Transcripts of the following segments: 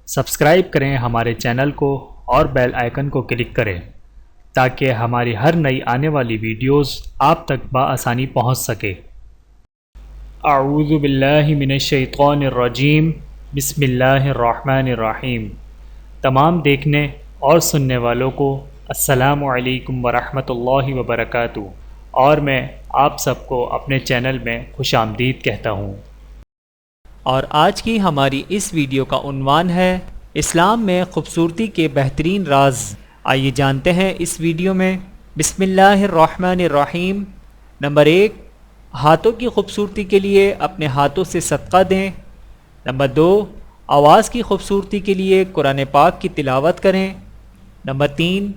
Subscribe کریں ہمارے channel کو اور بیل آئیکن کو کلک کریں تاکہ ہماری ہر نئی آنے والی ویڈیوز آپ تک بآسانی پہنچ سکے۔ اعوذ باللہ من الشیطان الرجیم، بسم اللہ الرحمن الرحیم۔ تمام دیکھنے اور سننے والوں کو السلام علیکم ورحمۃ اللہ وبرکاتہ، اور میں آپ سب کو اپنے چینل میں خوش آمدید کہتا ہوں۔ اور آج کی ہماری اس ویڈیو کا عنوان ہے اسلام میں خوبصورتی کے بہترین راز۔ آئیے جانتے ہیں اس ویڈیو میں۔ بسم اللہ الرحمن الرحیم۔ نمبر 1، ہاتھوں کی خوبصورتی کے لیے اپنے ہاتھوں سے صدقہ دیں۔ نمبر 2، آواز کی خوبصورتی کے لیے قرآن پاک کی تلاوت کریں۔ نمبر 3،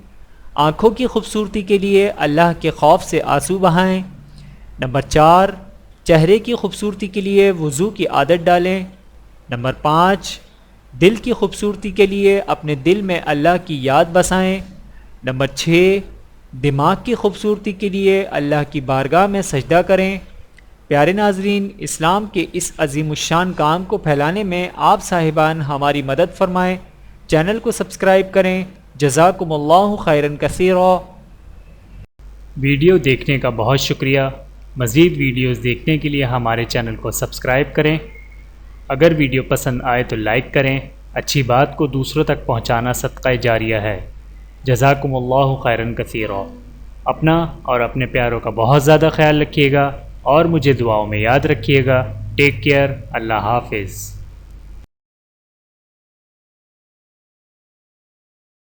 آنکھوں کی خوبصورتی کے لیے اللہ کے خوف سے آنسو بہائیں۔ نمبر 4، چہرے کی خوبصورتی کے لیے وضو کی عادت ڈالیں۔ نمبر 5، دل کی خوبصورتی کے لیے اپنے دل میں اللہ کی یاد بسائیں۔ نمبر 6، دماغ کی خوبصورتی کے لیے اللہ کی بارگاہ میں سجدہ کریں۔ پیارے ناظرین، اسلام کے اس عظیم الشان کام کو پھیلانے میں آپ صاحبان ہماری مدد فرمائیں۔ چینل کو سبسکرائب کریں۔ جزاکم اللہ خیرا کثیرا۔ ویڈیو دیکھنے کا بہت شکریہ۔ مزید ویڈیوز دیکھنے کے لیے ہمارے چینل کو سبسکرائب کریں۔ اگر ویڈیو پسند آئے تو لائک کریں۔ اچھی بات کو دوسروں تک پہنچانا صدقہ جاریہ ہے۔ جزاکم اللہ خیرا کثیرا۔ اپنا اور اپنے پیاروں کا بہت زیادہ خیال رکھیے گا اور مجھے دعاؤں میں یاد رکھیے گا۔ Take care. اللہ حافظ۔